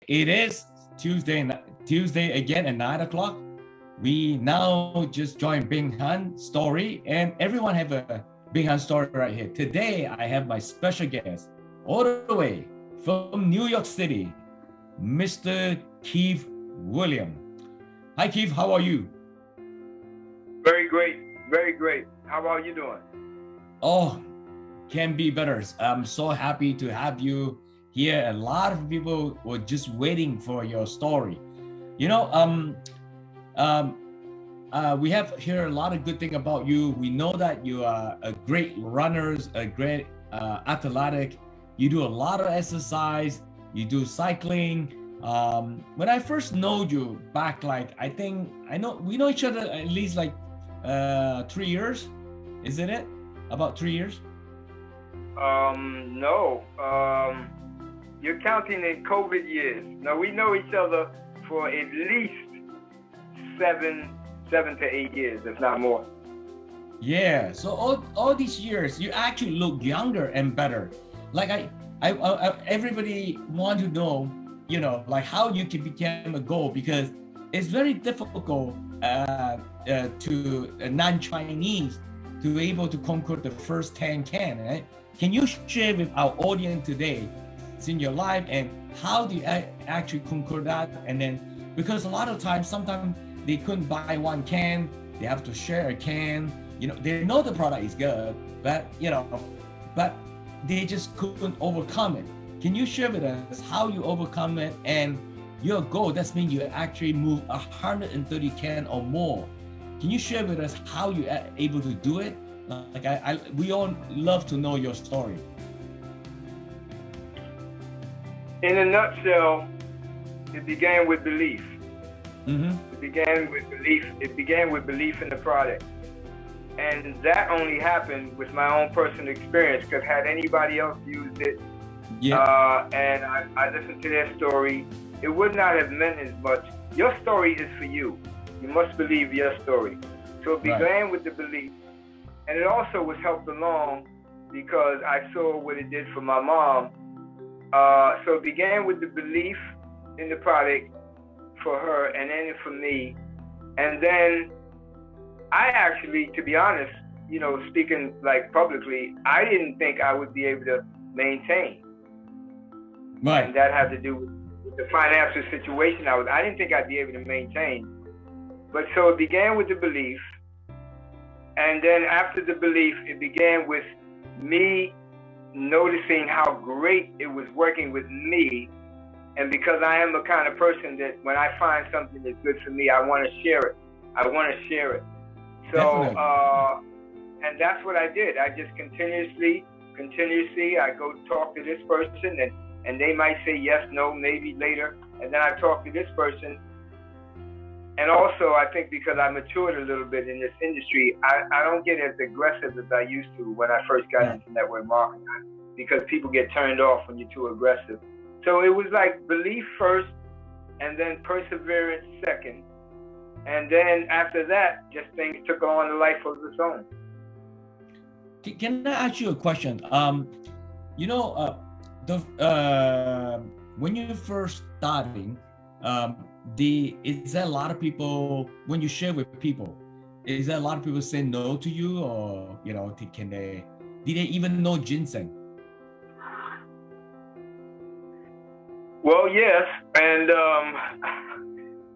It is Tuesday again at 9 o'clock. We now just joined Bing Han story, and everyone have a Bing Han story right here. Today, I have my special guest, all the way from New York City, Mr. Keith William. Hi, Keith. How are you? Very great. Very great. How are you doing? Oh, can be better. I'm so happy to have you here. A lot of people were just waiting for your story. You know, we have heard a lot of good thing about you. We know that you are a great runner, a great athletic. You do a lot of exercise. You do cycling. When I first know you back, we know each other at least 3 years, isn't it? About 3 years? No. You're counting in COVID years. No, we know each other for at least seven to 8 years, if not more. Yeah. So all these years, you actually look younger and better. Like I everybody want to know, how you can become a goal, because it's very difficult to a non-Chinese to be able to conquer the first 10K, right? Can you share with our audience today, in your life, and how do you actually conquer that? And then, because a lot of times, sometimes they couldn't buy one can, they have to share a can. They know the product is good, but they just couldn't overcome it. Can you share with us how you overcome it and your goal? That means you actually move 130 can or more. Can you share with us how you are able to do it? We all love to know your story. In a nutshell, it began with belief. Mm-hmm. It began with belief in the product. And that only happened with my own personal experience, because had anybody else used it, and I listened to their story, it would not have meant as much. Your story is for you. You must believe your story. So it began with the belief. And it also was helped along because I saw what it did for my mom. So it began with the belief in the product for her, and then for me. And then I actually, to be honest, speaking publicly, I didn't think I would be able to maintain. Right. And that had to do with the financial situation I didn't think I'd be able to maintain. But so it began with the belief. And then after the belief, it began with me noticing how great it was working with me. And because I am the kind of person that when I find something that's good for me, I want to share it. So, and that's what I did. I just continuously, I go talk to this person, and they might say yes, no, maybe later. And then I talk to this person. And also, I think because I matured a little bit in this industry, I don't get as aggressive as I used to when I first got into network marketing, because people get turned off when you're too aggressive. So it was like belief first, and then perseverance second. And then after that, just things took on a life of its own. Can I ask you a question? When you first starting, is there a lot of people, when you share with people, is there a lot of people say no to you, or did they even know ginseng? Well, yes, and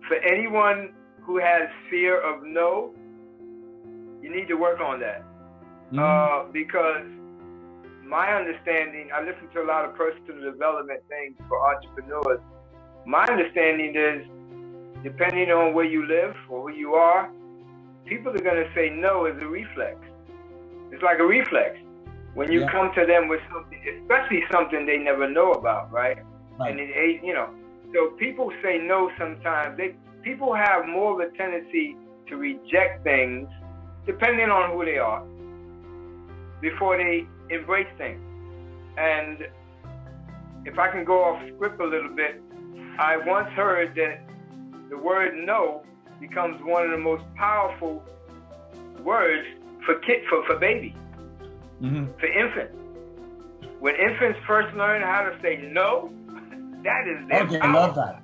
for anyone who has fear of no, you need to work on that. Because my understanding, I listen to a lot of personal development things for entrepreneurs. My understanding is, depending on where you live or who you are, people are going to say no as a reflex. It's like a reflex. When you come to them with something, especially something they never know about, right? And so people say no sometimes. People have more of a tendency to reject things, depending on who they are, before they embrace things. And if I can go off script a little bit, I once heard that the word no becomes one of the most powerful words for babies, for infants. When infants first learn how to say no, That is their Okay, I power. love that.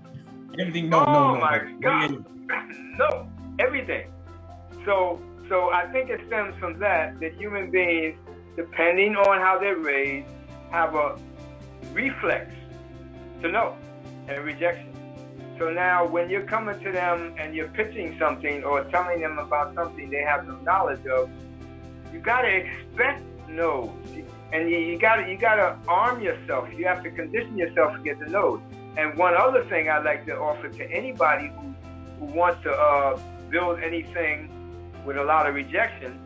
Everything, Oh my God. No, everything. So I think it stems from that human beings, depending on how they're raised, have a reflex to know and rejection. So now when you're coming to them and you're pitching something or telling them about something they have no knowledge of, you gotta expect no's. And you gotta arm yourself. You have to condition yourself to get the no's. And one other thing I'd like to offer to anybody who wants to build anything with a lot of rejection,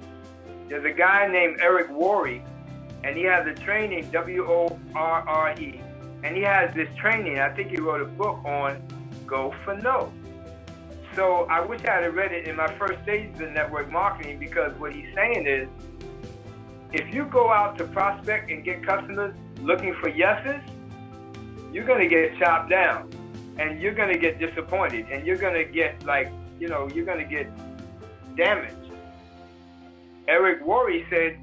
there's a guy named Eric Worre, and he has a training, WORRE, and he has this training, I think he wrote a book on Go for No. So I wish I had read it in my first stages of network marketing, because what he's saying is, if you go out to prospect and get customers looking for yeses, you're going to get chopped down, and you're going to get disappointed, and you're going to get you're going to get damaged. Eric Worre said,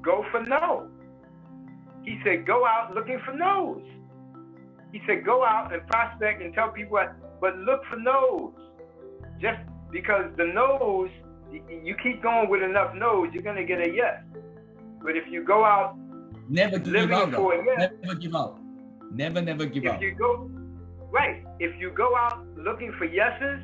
go for no. He said, go out looking for no's. He said, go out and prospect and tell people, but look for no's. Just because the no's, you keep going with enough no's, you're going to get a yes. But if you go out never give up, never give up. Never give up. If you go out looking for yeses,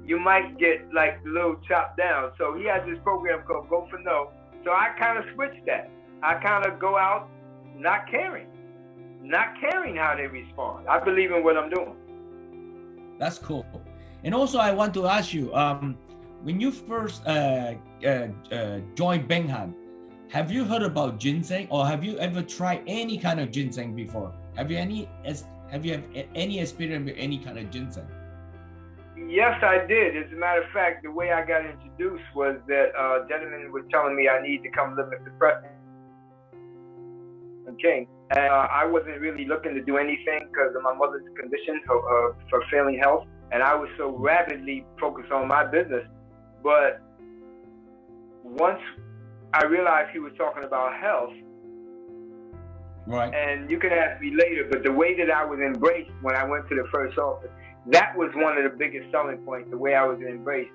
you might get a little chopped down. So he has this program called Go for No. So I kind of switched that. I kind of go out not caring how they respond. I believe in what I'm doing. That's cool. And also I want to ask you, when you first joined Benghan, have you heard about ginseng, or have you ever tried any kind of ginseng before? Have you any experience with any kind of ginseng? Yes, I did. As a matter of fact, the way I got introduced was that a gentleman was telling me I need to come live with the president. Okay. And I wasn't really looking to do anything because of my mother's condition for failing health. And I was so rapidly focused on my business. But once I realized he was talking about health, right? And you can ask me later, but the way that I was embraced when I went to the first office, that was one of the biggest selling points, the way I was embraced.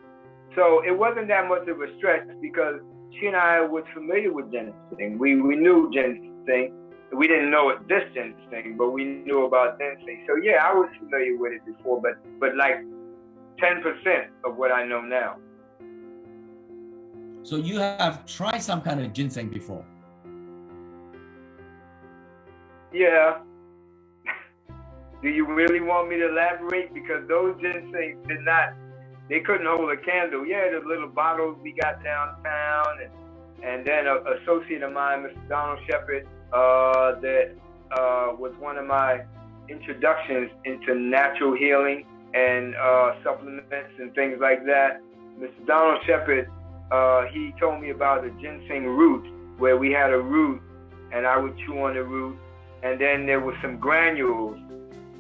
So it wasn't that much of a stretch because she and I was familiar with ginseng. We knew ginseng. We didn't know it, this ginseng, but we knew about ginseng. So yeah, I was familiar with it before, but like 10% of what I know now. So you have tried some kind of ginseng before? Yeah. Do you really want me to elaborate? Because those ginseng they couldn't hold a candle. Yeah, the little bottles we got downtown, and then an associate of mine, Mr. Donald Shepard, that was one of my introductions into natural healing and supplements and things like that. Mr. Donald Shepard, he told me about a ginseng root, where we had a root and I would chew on the root, and then there was some granules.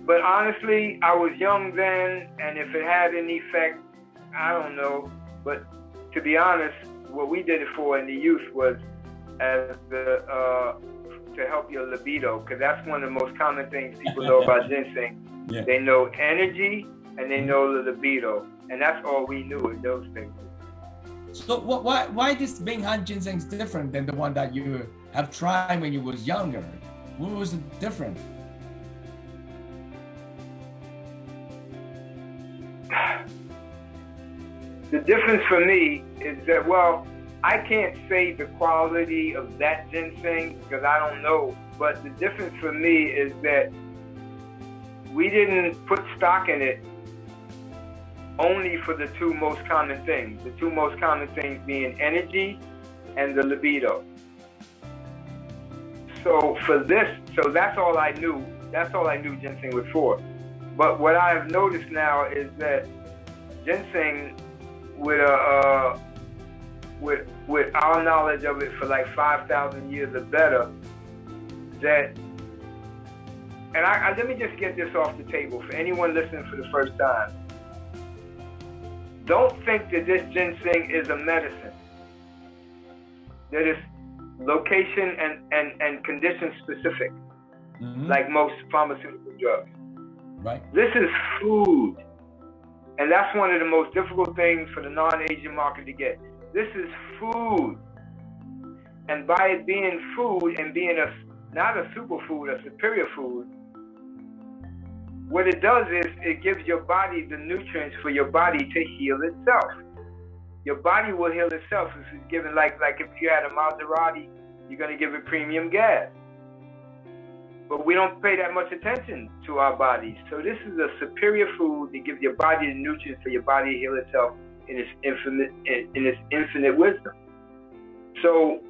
But honestly, I was young then, and if it had any effect, I don't know. But to be honest, what we did it for in the youth was to help your libido, because that's one of the most common things people know about ginseng. Yeah. They know energy and they know the libido, and that's all we knew in those things. So why this Benghan ginseng is different than the one that you have tried when you was younger? What was it different? The difference for me is that, well, I can't say the quality of that ginseng because I don't know, but the difference for me is that we didn't put stock in it only for the two most common things. The two most common things being energy and the libido. So that's all I knew. That's all I knew ginseng was for. But what I've noticed now is that ginseng, with our knowledge of it for like 5,000 years or better, that, and let me just get this off the table for anyone listening for the first time. Don't think that this ginseng is a medicine. That it's location and condition specific, like most pharmaceutical drugs. Right. This is food. And that's one of the most difficult things for the non-Asian market to get. This is food. And by it being food and being not a superfood, a superior food, what it does is it gives your body the nutrients for your body to heal itself. Your body will heal itself. This is given like if you had a Maserati, you're going to give it premium gas. But we don't pay that much attention to our bodies. So this is a superior food that gives your body the nutrients for your body to heal itself in its infinite wisdom. So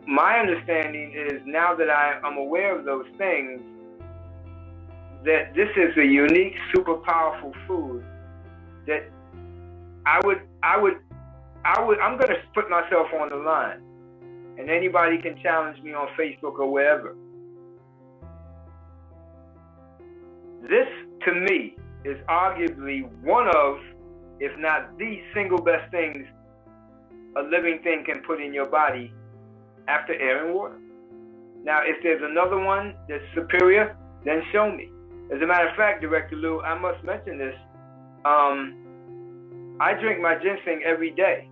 my understanding is, now that I'm aware of those things, that this is a unique, super powerful food that I'm going to put myself on the line, and anybody can challenge me on Facebook or wherever. This, to me, is arguably one of, if not the single best things a living thing can put in your body after air and water. Now, if there's another one that's superior, then show me. As a matter of fact, Director Lou, I must mention this. I drink my ginseng every day.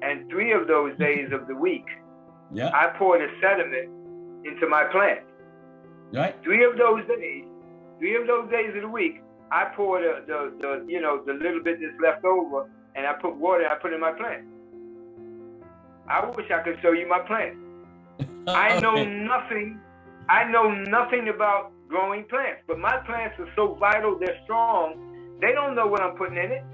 And 3 of those days of the week, I pour the sediment into my plant. Right. 3 of those days of the week, I pour the little bit that's left over, and I put water, I put it in my plant. I wish I could show you my plant. I know nothing about growing plants, but my plants are so vital, they're strong, they don't know what I'm putting in it.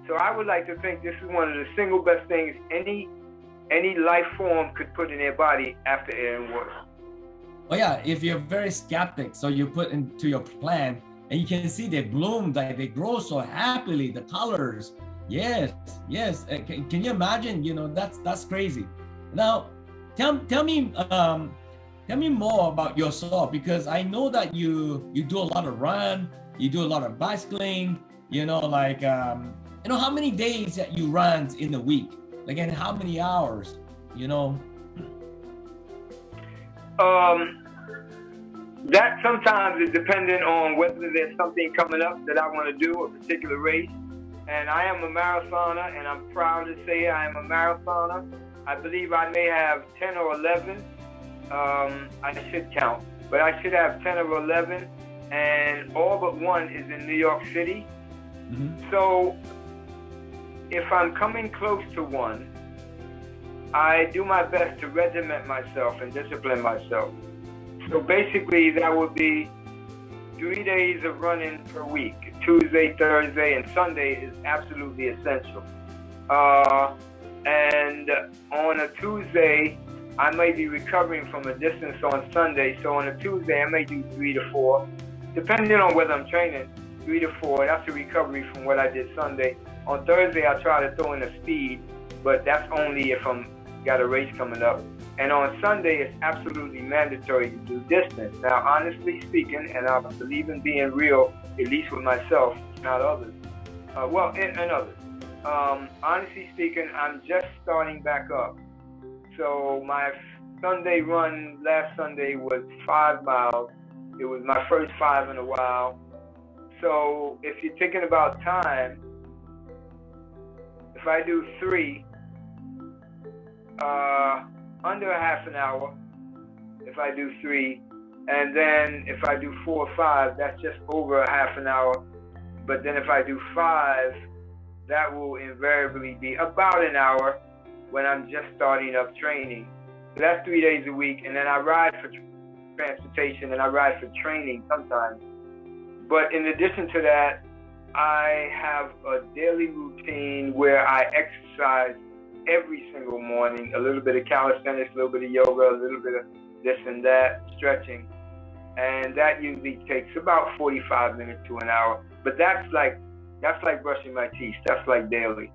So I would like to think this is one of the single best things any life form could put in their body after air and water. Oh yeah, if you're very skeptic, so you put into your plant and you can see they bloom, like they grow so happily, the colors. Yes. Can you imagine? That's crazy. Now, tell me more about yourself, because I know that you do a lot of run, you do a lot of bicycling. How many days that you run in a week? Like, and how many hours? That sometimes is dependent on whether there's something coming up that I want to do, a particular race. And I am a marathoner, and I'm proud to say I am a marathoner. I believe I may have 10 or 11. I should count, but I should have 10 or 11, and all but one is in New York City. Mm-hmm. So if I'm coming close to one, I do my best to regiment myself and discipline myself. So basically that would be 3 days of running per week. Tuesday, Thursday, and Sunday is absolutely essential. And on a Tuesday, I may be recovering from a distance on Sunday. So on a Tuesday, I may do 3 to 4, depending on whether I'm training. 3 to 4, that's a recovery from what I did Sunday. On Thursday, I try to throw in a speed, but that's only if I'm got a race coming up. And on Sunday, it's absolutely mandatory to do distance. Now, honestly speaking, and I believe in being real, at least with myself, not others. And others. Honestly speaking, I'm just starting back up. So my Sunday run last Sunday was 5 miles. It was my first 5 in a while. So if you're thinking about time, if I do 3, under a half an hour, if I do 3, and then if I do 4 or 5, that's just over a half an hour. But then if I do 5, that will invariably be about an hour when I'm just starting up training. So that's 3 days a week, and then I ride for transportation and I ride for training sometimes. But in addition to that, I have a daily routine where I exercise every single morning, a little bit of calisthenics, a little bit of yoga, a little bit of this and that, stretching. And that usually takes about 45 minutes to an hour. But that's like brushing my teeth. That's like daily.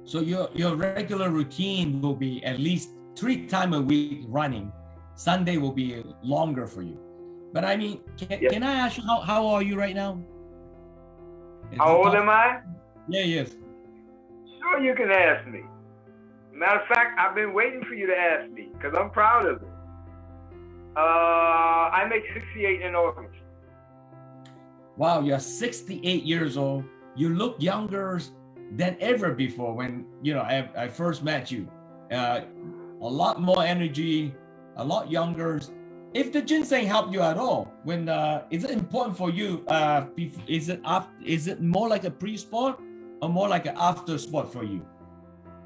So your regular routine will be at least 3 times a week running. Sunday will be longer for you. But I mean, can I ask you, how are you right now? How old am I? Yes. Sure, you can ask me. Matter of fact, I've been waiting for you to ask me because I'm proud of it. I make 68 in August. Wow, you're 68 years old. You look younger than ever before when, I first met you. A lot more energy, a lot younger. If the ginseng helped you at all, is it important for you? Is it more like a pre-sport or more like an after sport for you?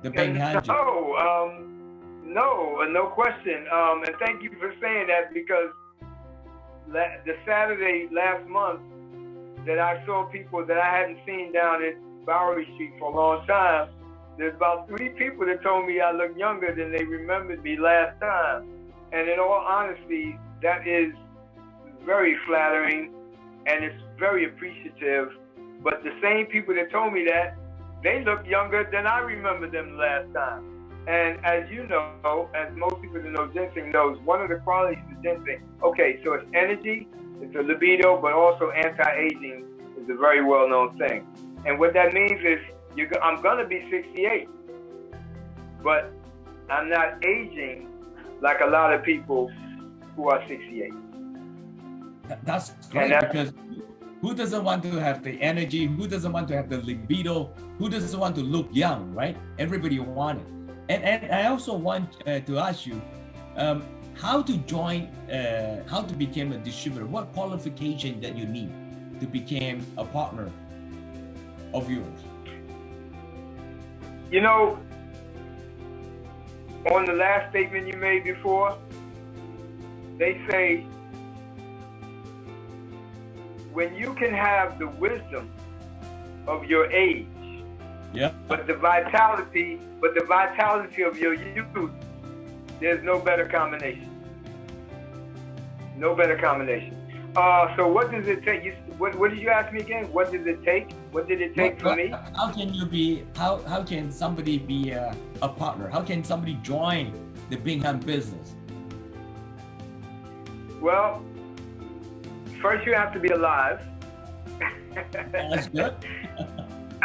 The Beng Han. No question. And thank you for saying that, because the Saturday last month that I saw people that I hadn't seen down at Bowery Street for a long time, there's about 3 people that told me I look younger than they remembered me last time. And in all honesty, that is very flattering and it's very appreciative. But the same people that told me that, they look younger than I remember them last time. And as you know, as most people that know ginseng knows, one of the qualities of ginseng, okay, so it's energy, it's a libido, but also anti-aging is a very well-known thing. And what that means is I'm gonna be 68, but I'm not aging like a lot of people who are 68. That's great, because who doesn't want to have the energy? Who doesn't want to have the libido? Who doesn't want to look young, right? Everybody wants it. And I also want to ask you, how to become a distributor? What qualification that you need to become a partner of yours? You know, on the last statement you made before, they say, when you can have the wisdom of your age, yeah, but the vitality of your youth, there's no better combination. No better combination. So what does it take? What did you ask me again? What does it take? What did it take for me? How can somebody be a partner? How can somebody join the Beng Han business? Well, first you have to be alive. That's good.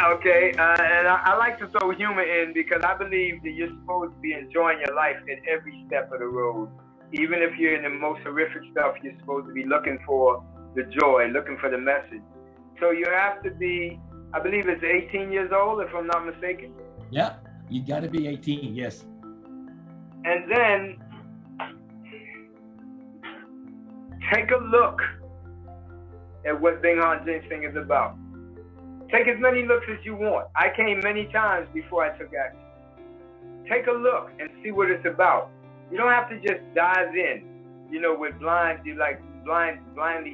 Okay, and I like to throw humor in, because I believe that you're supposed to be enjoying your life at every step of the road. Even if you're in the most horrific stuff, you're supposed to be looking for the joy, looking for the message. So you have to be, I believe it's 18 years old, if I'm not mistaken. Yeah, you got to be 18, yes. And then take a look at what Beng Han Ginseng is about. Take as many looks as you want. I came many times before I took action. Take a look and see what it's about. You don't have to just dive in, with blindly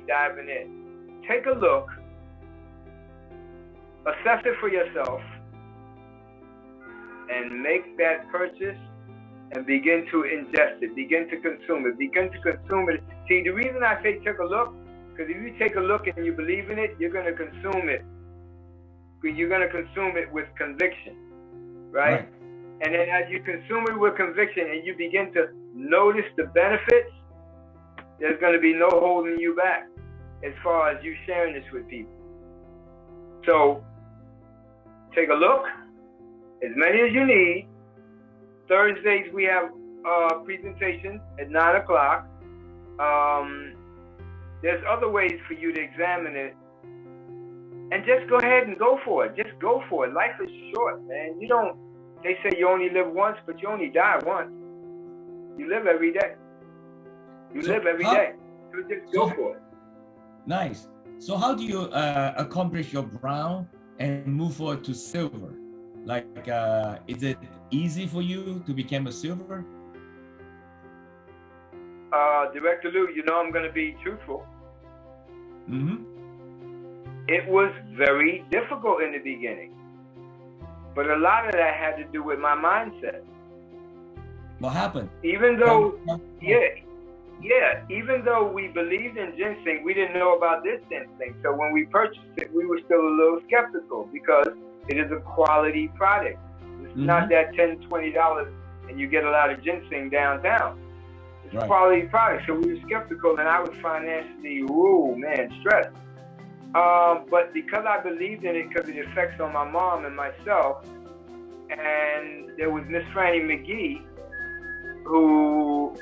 diving in. Take a look, assess it for yourself, and make that purchase and begin to ingest it, begin to consume it. See, the reason I say take a look, because if you take a look and you believe in it, you're going to consume it. You're going to consume it with conviction, right? And then as you consume it with conviction and you begin to notice the benefits, there's going to be no holding you back as far as you sharing this with people. So take a look, as many as you need. Thursdays we have presentations at 9 o'clock. There's other ways for you to examine it. And just go ahead and go for it. Just go for it. Life is short, man. They say you only live once, but you only die once. You live every day. So just go for it. Nice. So how do you accomplish your brown and move forward to silver? Like, is it easy for you to become a silver? Director Lou, I'm going to be truthful. Mm-hmm. It was very difficult in the beginning, but a lot of that had to do with my mindset. What happened? Even though we believed in ginseng, we didn't know about this ginseng. So when we purchased it, we were still a little skeptical, because it is a quality product. It's not that $10, $20 and you get a lot of ginseng downtown. It's a quality product. So we were skeptical, and I was financially, stressed. But because I believed in it, because of the effects on my mom and myself, and there was Miss Franny McGee, who,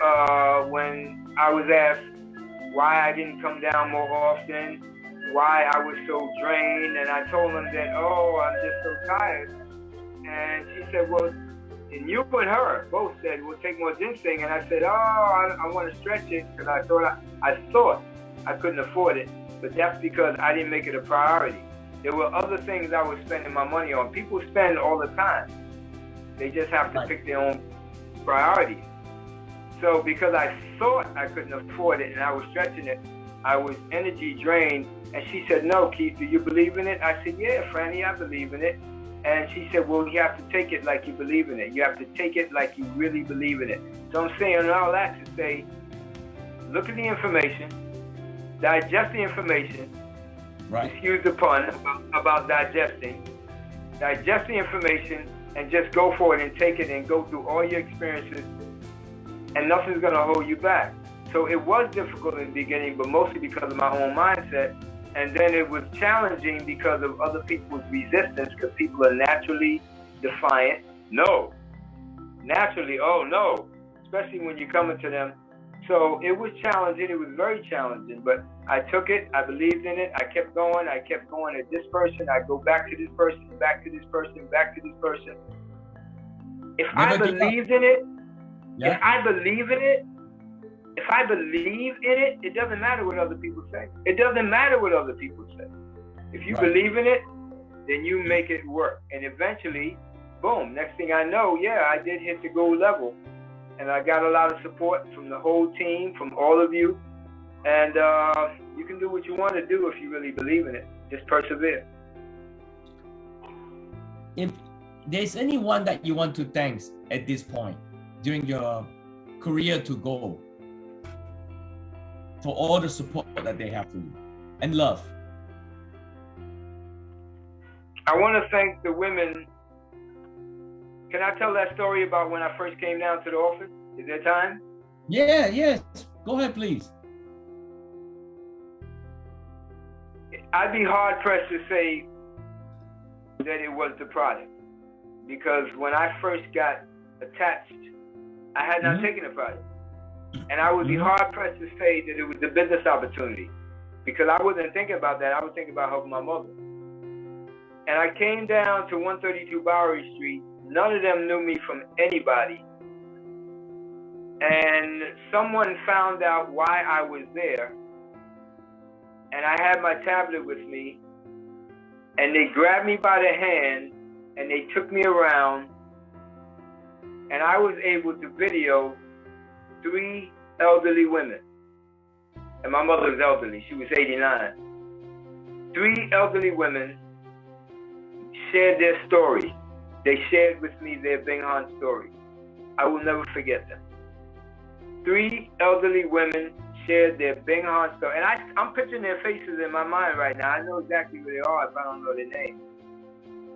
when I was asked why I didn't come down more often, why I was so drained, and I told them that, oh, I'm just so tired. And she said, well, and you and her both said, we'll take more ginseng. And I said, oh, I want to stretch it because I thought I couldn't afford it. But that's because I didn't make it a priority. There were other things I was spending my money on. People spend all the time. They just have to pick their own priorities. So because I thought I couldn't afford it and I was stretching it, I was energy drained. And she said, no, Keith, do you believe in it? I said, yeah, Franny, I believe in it. And she said, well, you have to take it like you believe in it. You have to take it like you really believe in it. So I'm saying all that to say, look at the information, digest the information, excuse the pun about digesting, digest the information, and just go for it and take it and go through all your experiences, and nothing's going to hold you back. So it was difficult in the beginning, but mostly because of my own mindset. And then it was challenging because of other people's resistance, because people are naturally defiant. No. Naturally, oh no. Especially when you're coming to them. So it was challenging. It was very challenging. But I took it. I believed in it. I kept going. I kept going at this person. I go back to this person, back to this person, back to this person. If I believed in it, if I believe in it, if I believe in it, it doesn't matter what other people say. It doesn't matter what other people say. If you believe in it, then you make it work. And eventually, boom, next thing I know, yeah, I did hit the gold level. And I got a lot of support from the whole team, from all of you. And you can do what you want to do if you really believe in it. Just persevere. If there's anyone that you want to thank at this point during your career to go, for all the support that they have for you and love. I want to thank the women. Can I tell that story about when I first came down to the office? Is there time? Yeah, yes. Go ahead, please. I'd be hard pressed to say that it was the product, because when I first got attached, I had not taken the product. And I would be hard pressed to say that it was the business opportunity, because I wasn't thinking about that. I was thinking about helping my mother. And I came down to 132 Bowery Street. None of them knew me from anybody. And someone found out why I was there. And I had my tablet with me. And they grabbed me by the hand and they took me around. And I was able to video 3 elderly women. And my mother was elderly. She was 89. 3 elderly women shared their story. They shared with me their Bing Han story. I will never forget them. 3 elderly women shared their Bing Han story. And I'm picturing their faces in my mind right now. I know exactly who they are if I don't know their names.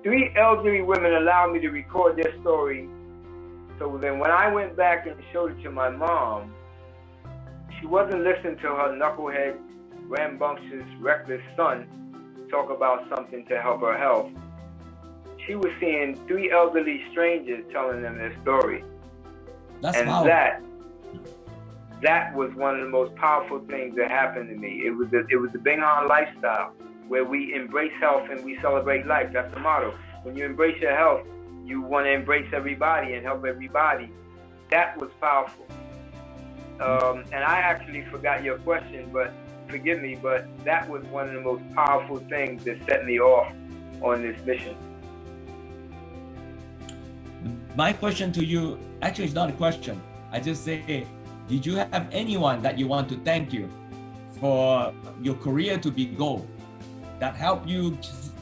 3 elderly women allowed me to record their story. So then when I went back and showed it to my mom, she wasn't listening to her knucklehead, rambunctious, reckless son talk about something to help her health. She was seeing 3 elderly strangers telling them their story. And that was one of the most powerful things that happened to me. It was the Bing Han lifestyle, where we embrace health and we celebrate life. That's the motto. When you embrace your health, you want to embrace everybody and help everybody. That was powerful. And I actually forgot your question, but forgive me, but that was one of the most powerful things that set me off on this mission. My question to you, actually it's not a question. I just say, did you have anyone that you want to thank you for your career to be gold, that helped you,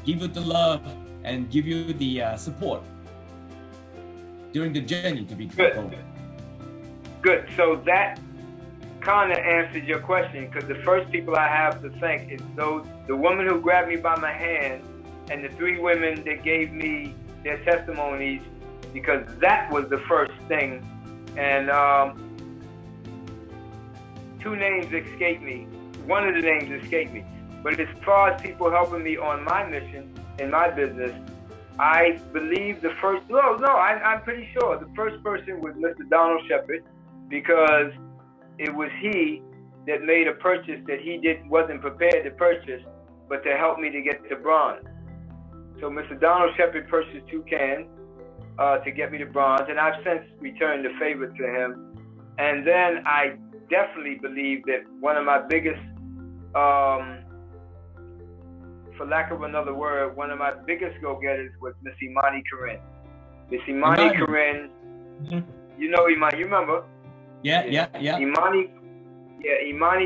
give you the love and give you the support during the journey to be gold? Good. So that kind of answered your question, because the first people I have to thank is the woman who grabbed me by my hand and the 3 women that gave me their testimonies, because that was the first thing. And 2 names escaped me. One of the names escaped me. But as far as people helping me on my mission in my business, I believe the first, I'm pretty sure the first person was Mr. Donald Shepard, because it was he that made a purchase that he wasn't prepared to purchase, but to help me to get to bronze. So Mr. Donald Shepard purchased 2 cans to get me to bronze, and I've since returned the favor to him. And then I definitely believe that one of my biggest, for lack of another word, one of my biggest go-getters was Miss Imani Karin. Miss Imani Karin, you know Imani, you remember? Yeah. Imani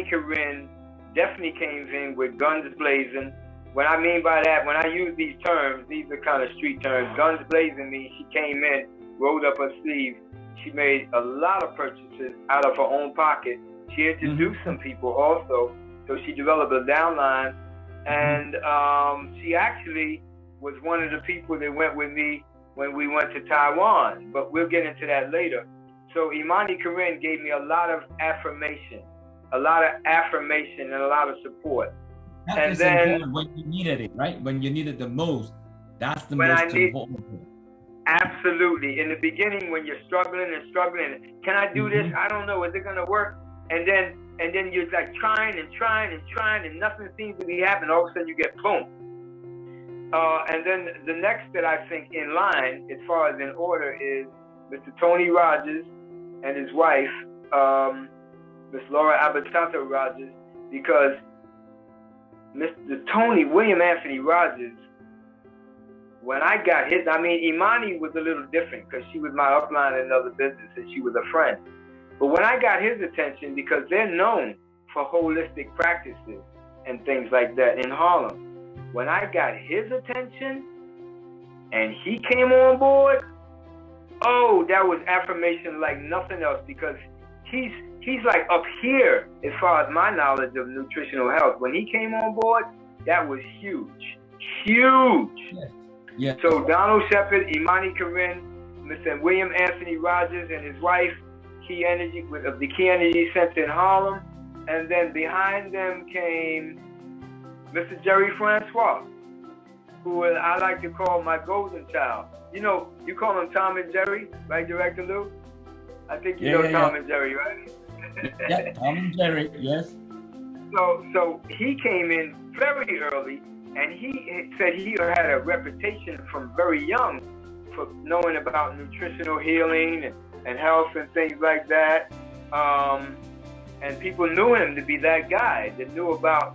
Karin definitely came in with guns blazing. What I mean by that, when I use these terms, these are kind of street terms. Guns blazing means she came in, rolled up her sleeve. She made a lot of purchases out of her own pocket. She introduced some people also, so she developed a downline. And she actually was one of the people that went with me when we went to Taiwan, but we'll get into that later. So Imani Karin gave me a lot of affirmation and a lot of support. That is important when you needed it, right? When you needed the most, that's the most important thing. Absolutely. In the beginning, when you're struggling, can I do this? I don't know. Is it gonna work? And then you're like trying, and nothing seems to be happening. All of a sudden, you get boom. And then the next that I think in line, as far as in order, is Mr. Tony Rogers and his wife, Miss Laura Abatato Rogers, because Mr. William Anthony Rogers, when I got his, I mean, Imani was a little different because she was my upline in another business and she was a friend. But when I got his attention, because they're known for holistic practices and things like that in Harlem, when I got his attention and he came on board, oh, that was affirmation like nothing else, because he's like up here as far as my knowledge of nutritional health. When he came on board, that was huge. Yeah. So Donald Shepard, Imani Karin, Mr. William Anthony Rogers and his wife, Key Energy, of the Key Energy Center in Harlem, and then behind them came Mr. Jerry Francois, who I like to call my golden child. You know, you call him Tom and Jerry, right, Director Lou? I think you know Tom and Jerry, right? Yeah, Tom and Jerry, yes. So he came in very early, and he said he had a reputation from very young for knowing about nutritional healing and health and things like that. And people knew him to be that guy that knew about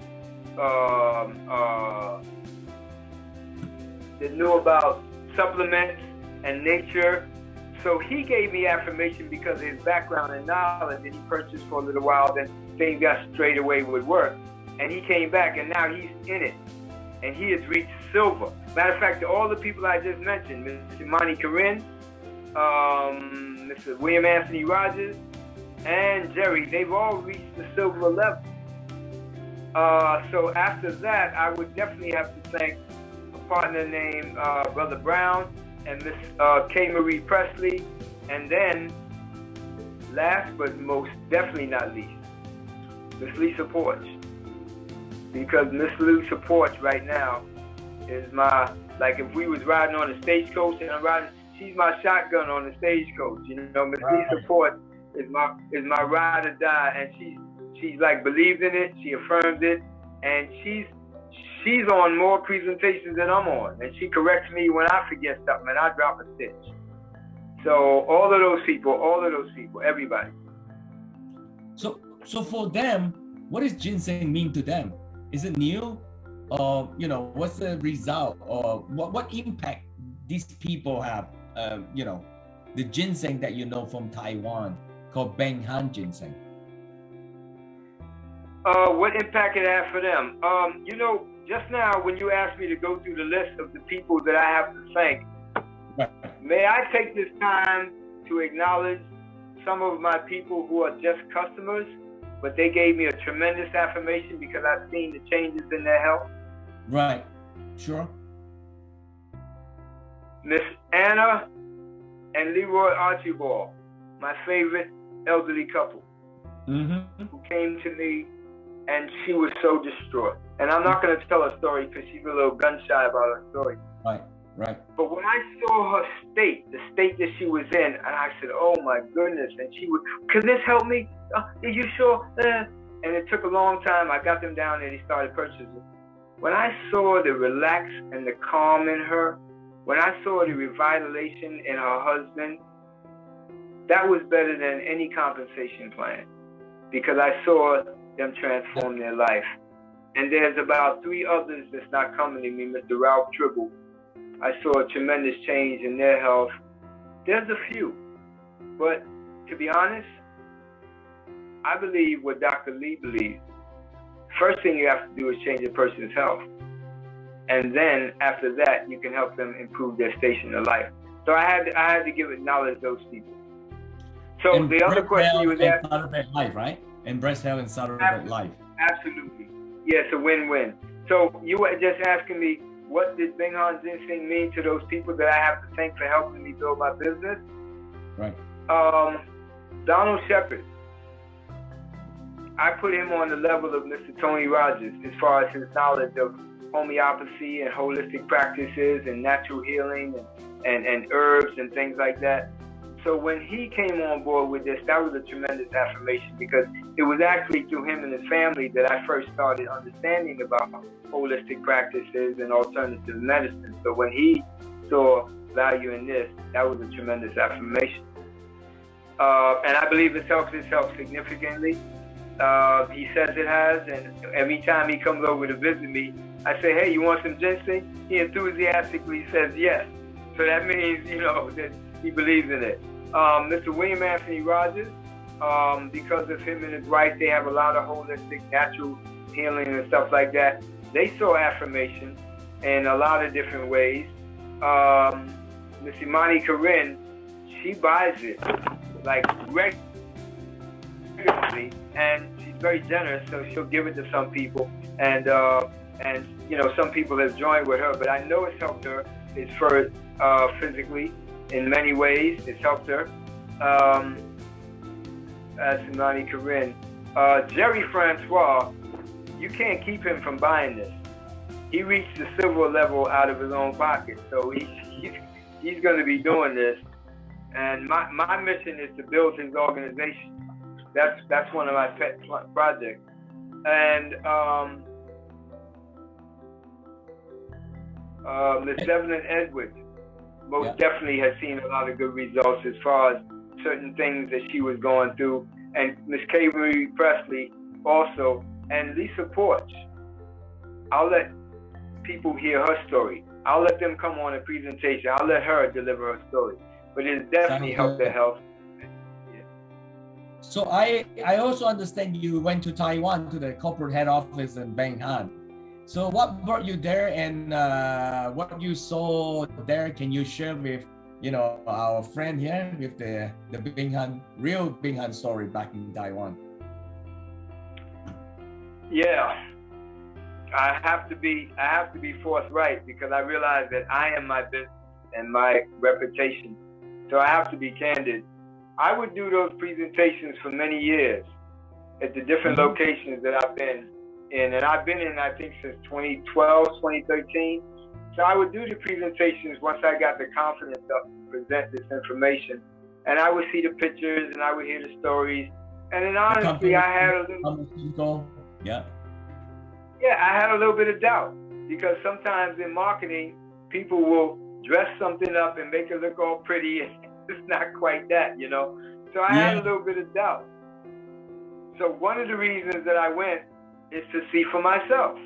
supplements and nature. So he gave me affirmation because of his background and knowledge, and he purchased for a little while, then things got straight away with work. And he came back, and now he's in it. And he has reached silver. Matter of fact, all the people I just mentioned, Mr. Imani Karin, Mr. William Anthony Rogers, and Jerry, they've all reached the silver level. So after that, I would definitely have to thank a partner named Brother Brown and Miss K. Marie Presley, and then last but most definitely not least, Miss Lisa Porch. Because Miss Lisa Porch right now is my, like if we was riding on a stagecoach and I'm riding, she's my shotgun on the stagecoach. You know, Miss Lisa Porch is my ride or die, and she's like believes in it, she affirms it, and she's on more presentations than I'm on, and she corrects me when I forget something and I drop a stitch. So all of those people, everybody. So for them, what does ginseng mean to them? Is it new? Or, you know, what's the result? Or what impact these people have, you know, the ginseng that you know from Taiwan called Beng Han ginseng? What impact it had for them? You know, just now when you asked me to go through the list of the people that I have to thank, may I take this time to acknowledge some of my people who are just customers, but they gave me a tremendous affirmation because I've seen the changes in their health. Right, sure. Miss Anna and Leroy Archibald, my favorite elderly couple, who came to me, and she was so distraught. And I'm not going to tell her story because she's a little gun shy about her story. Right. Right. But when I saw her state, the state that she was in, and I said, oh my goodness, and she would, can this help me? Are you sure? And it took a long time. I got them down and he started purchasing. When I saw the relax and the calm in her, when I saw the revitalization in her husband, that was better than any compensation plan, because I saw them transform their life. And there's about 3 others that's not coming to me. Mr. Ralph Tribble, I saw a tremendous change in their health. There's a few, but to be honest, I believe what Dr. Lee believes. First thing you have to do is change a person's health. And then after that, you can help them improve their station in life. So I had to acknowledge those people. So and the other question you was asking. Celebrate life, right? And breast health and celebrate life. Absolutely. Yeah, it's a win-win. So you were just asking me, what did Bing Han Ginseng mean to those people that I have to thank for helping me build my business? Right. Donald Shepard. I put him on the level of Mr. Tony Rogers as far as his knowledge of homeopathy and holistic practices and natural healing and herbs and things like that. So when he came on board with this, that was a tremendous affirmation, because it was actually through him and his family that I first started understanding about holistic practices and alternative medicine. So when he saw value in this, that was a tremendous affirmation. And I believe it's helped significantly. He says it has, and every time he comes over to visit me, I say, hey, you want some ginseng? He enthusiastically says yes. So that means, that he believes in it. Mr. William Anthony Rogers, because of him and his wife, they have a lot of holistic, natural healing and stuff like that. They saw affirmation in a lot of different ways. Miss Imani Corinne, she buys it like regularly, and she's very generous, so she'll give it to some people. And some people have joined with her, but I know it's helped her. It's for physically. In many ways, it's helped her. That's Imani Corinne. Jerry Francois, you can't keep him from buying this. He reached the silver level out of his own pocket, so he's going to be doing this. And my mission is to build his organization. That's one of my pet projects. And Miss Evelyn Edwards most definitely has seen a lot of good results as far as certain things that she was going through. And Miss K. Marie Presley also, and Lisa Porch. I'll let people hear her story. I'll let them come on a presentation. I'll let her deliver her story. But it definitely helped their health. Yeah. So I also understand you went to Taiwan to the corporate head office in Bing Han. So what brought you there, and what you saw there? Can you share with our friend here with the Bing Han, real Bing Han story back in Taiwan? Yeah, I have to be forthright, because I realize that I am my business and my reputation. So I have to be candid. I would do those presentations for many years at the different locations that I've been in, and I've been in, I think, since 2012, 2013. So I would do the presentations once I got the confidence up to present this information, and I would see the pictures and I would hear the stories. And then honestly, I had a little, I had a little bit of doubt, because sometimes in marketing, people will dress something up and make it look all pretty, and it's not quite that, So I had a little bit of doubt. So one of the reasons that I went is to see for myself.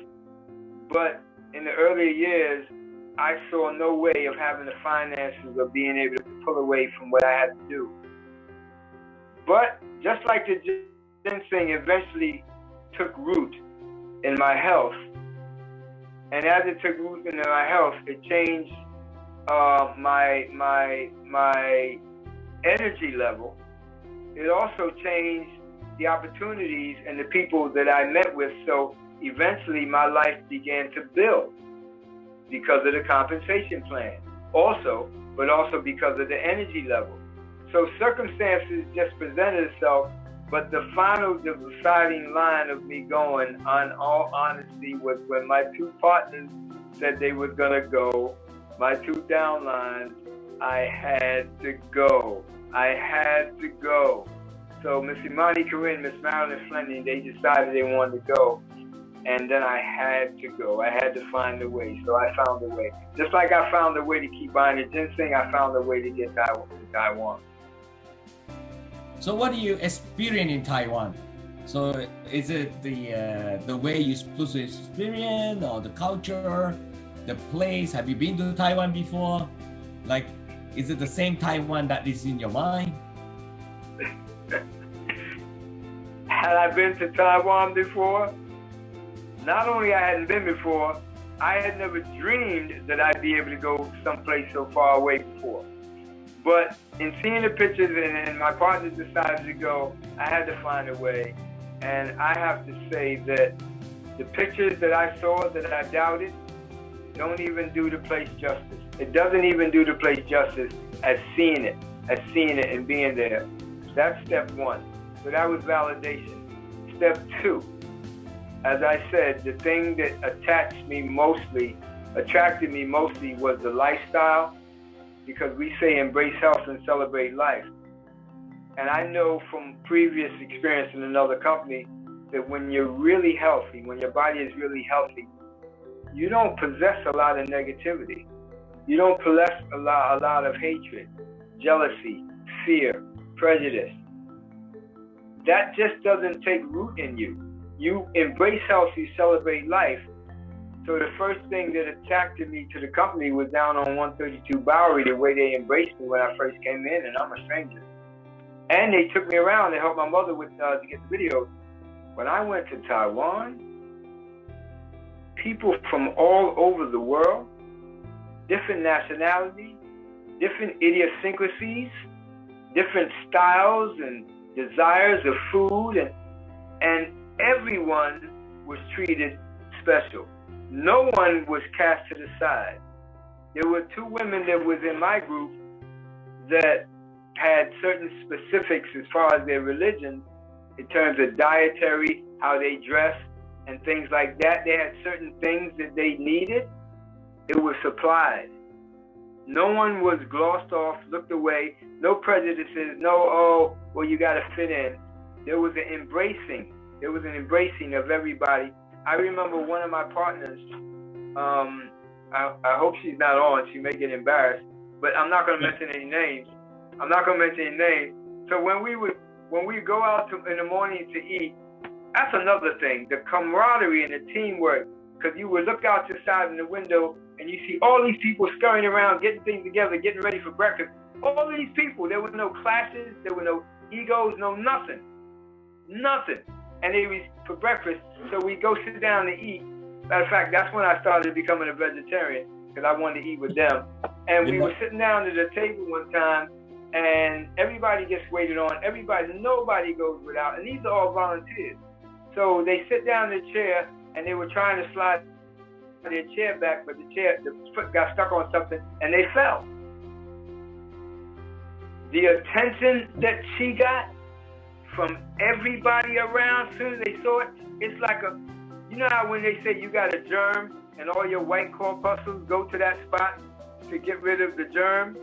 But in the earlier years, I saw no way of having the finances of being able to pull away from what I had to do. But just like the ginseng eventually took root in my health, and as it took root in my health, it changed my energy level. It also changed the opportunities and the people that I met with. So eventually my life began to build because of the compensation plan but also because of the energy level. So circumstances just presented itself, but the final deciding line of me going, on all honesty, was when my two partners said they were gonna go my two downlines, I had to go. I had to go. So Miss Imani Corinne, Miss Marilyn Fleming, they decided they wanted to go. And then I had to go. I had to find a way. So I found a way. Just like I found a way to keep buying the ginseng, I found a way to get to Taiwan. So what do you experience in Taiwan? So is it the way you're supposed to experience, or the culture, the place? Have you been to Taiwan before? Like, is it the same Taiwan that is in your mind? Had I been to Taiwan before? Not only I hadn't been before, I had never dreamed that I'd be able to go someplace so far away before. But in seeing the pictures and my partner decided to go, I had to find a way. And I have to say that the pictures that I saw that I doubted don't even do the place justice. It doesn't even do the place justice as seeing it and being there. That's step one. So that was validation. Step two, as I said, the thing that attracted me mostly was the lifestyle, because we say embrace health and celebrate life. And I know from previous experience in another company that when you're really healthy, when your body is really healthy, you don't possess a lot of negativity. You don't possess a lot of hatred, jealousy, fear, prejudice. That just doesn't take root in you. You embrace health, you celebrate life. So the first thing that attracted me to the company was down on 132 Bowery, the way they embraced me when I first came in, and I'm a stranger. And they took me around to help my mother with to get the videos. When I went to Taiwan, people from all over the world, different nationalities, different idiosyncrasies, different styles and desires of food, and everyone was treated special. No one was cast to the side. There were two women that was in my group that had certain specifics as far as their religion, in terms of dietary, how they dress, and things like that. They had certain things that they needed. It was supplied. No one was glossed off, looked away, no prejudices, no, oh, well, you got to fit in. There was an embracing. There was an embracing of everybody. I remember one of my partners, I hope she's not on, she may get embarrassed, but I'm not going to mention any names. So when we go out in the morning to eat, that's another thing, the camaraderie and the teamwork, because you would look out the side in the window and you see all these people scurrying around, getting things together, getting ready for breakfast. All of these people, there were no clashes, there were no egos, no nothing. And they was for breakfast, so we go sit down to eat. Matter of fact, that's when I started becoming a vegetarian, because I wanted to eat with them. And we were sitting down at the table one time, and everybody gets waited on. Nobody goes without, and these are all volunteers. So they sit down in the chair, and they were trying to slide their chair back, but the foot got stuck on something, and they fell. The attention that she got from everybody around, as soon as they saw it, it's like you know how when they say you got a germ and all your white corpuscles go to that spot to get rid of the germ?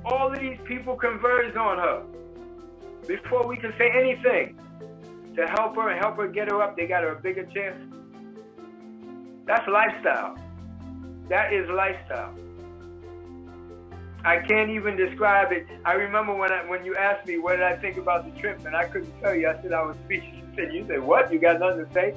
All of these people converged on her before we could say anything to help her and help her get her up. They got her a bigger chair. That's lifestyle. That is lifestyle. I can't even describe it. I remember when you asked me what did I think about the trip, and I couldn't tell you. I said I was speechless. You said, what? You got nothing to say?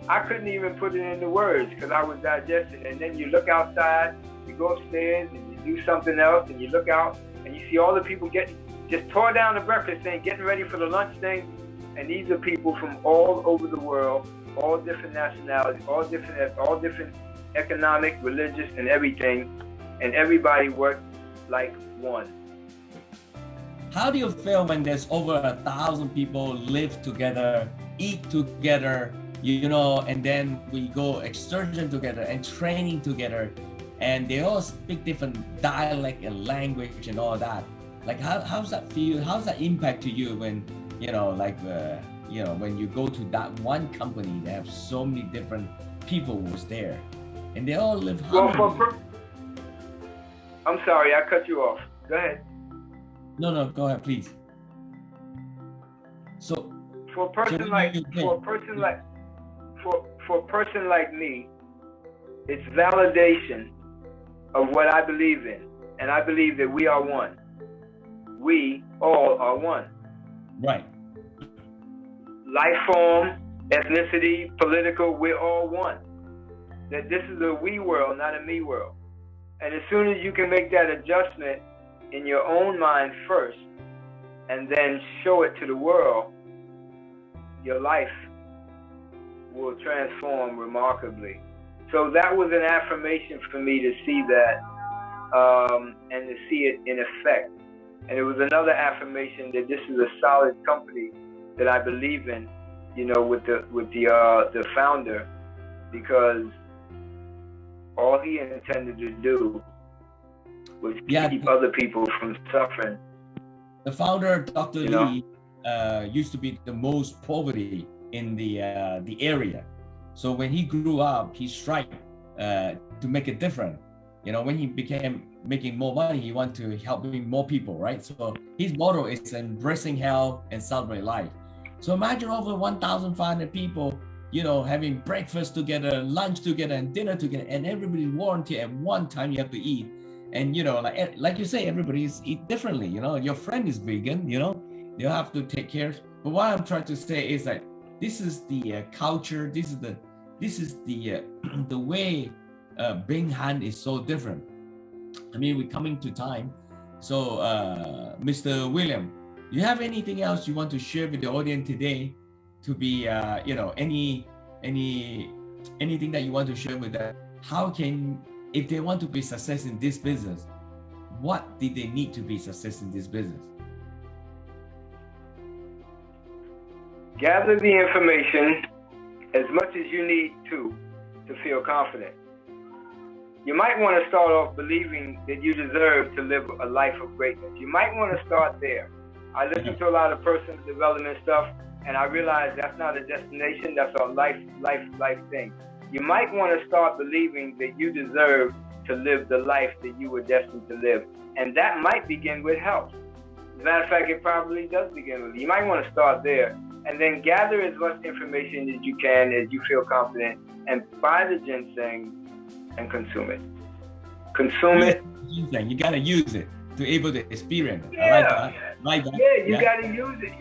I couldn't even put it into words because I was digesting. And then you look outside, you go upstairs, and you do something else, and you look out, and you see all the people just tore down the breakfast thing, getting ready for the lunch thing. And these are people from all over the world, all different nationalities, all different economic, religious, and everything. And everybody worked like one. How do you feel when there's over 1,000 people live together, eat together, and then we go excursion together and training together, and they all speak different dialect and language and all that? Like, how's that feel? How's that impact to you when, when you go to that one company, they have so many different people who's there, and they all live happily? I'm sorry, I cut you off. Go ahead. No, go ahead, please. So for a person like me, it's validation of what I believe in, and I believe that we are one. We all are one. Right. Life form, ethnicity, political, we're all one. That this is a we world, not a me world. And as soon as you can make that adjustment in your own mind first, and then show it to the world, your life will transform remarkably. So that was an affirmation for me to see that and to see it in effect. And it was another affirmation that this is a solid company that I believe in, you know, with the founder, because all he intended to do was keep other people from suffering. The founder, Dr. Lee, used to be the most poverty in the area. So when he grew up, he strived to make it different. You know, when he became making more money, he wanted to help more people, right? So his motto is embracing health and celebrate life. So imagine over 1,500 people, you know, having breakfast together, lunch together, and dinner together, and everybody volunteer at one time you have to eat. And, you know, like you say, everybody eat differently. You know, your friend is vegan, you know, you have to take care. But what I'm trying to say is that this is the culture. This is the the way Beng Han is so different. I mean, we're coming to time. So, Mr. William, you have anything else you want to share with the audience today? To be, you know, anything that you want to share with them? How can, if they want to be success in this business, what did they need to be success in this business? Gather the information as much as you need to feel confident. You might want to start off believing that you deserve to live a life of greatness. You might want to start there. I listen to a lot of personal development stuff, and I realize that's not a destination, that's a life thing. You might want to start believing that you deserve to live the life that you were destined to live. And that might begin with health. As a matter of fact, it probably does begin with. You might want to start there, and then gather as much information as you can, as you feel confident, and buy the ginseng and consume it. Consume it. Ginseng, you gotta use it to able to experience it. Yeah. I like that. Yeah, you gotta use it.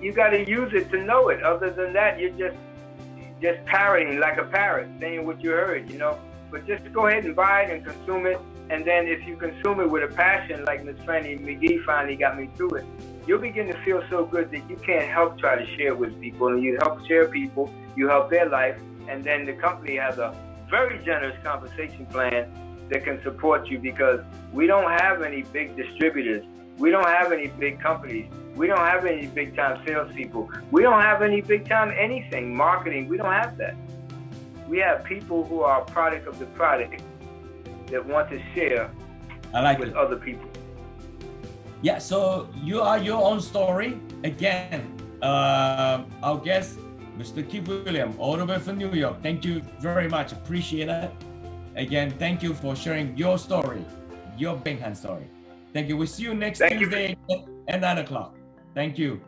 You gotta use it to know it. Other than that, you're just parroting like a parrot, saying what you heard, you know. But just go ahead and buy it and consume it. And then if you consume it with a passion, like Miss Franny McGee finally got me through it, you'll begin to feel so good that you can't help try to share with people. And you help share people, you help their life, and then the company has a very generous compensation plan that can support you, because we don't have any big distributors. We don't have any big companies. We don't have any big time salespeople. We don't have any big time anything, marketing. We don't have that. We have people who are a product of the product that want to share with other people. Yeah, so you are your own story. Again, our guest, Mr. Keith William, all the way from New York. Thank you very much. Appreciate it. Again, thank you for sharing your story, your Beng Han story. Thank you. We'll see you next Tuesday at 9 o'clock. Thank you.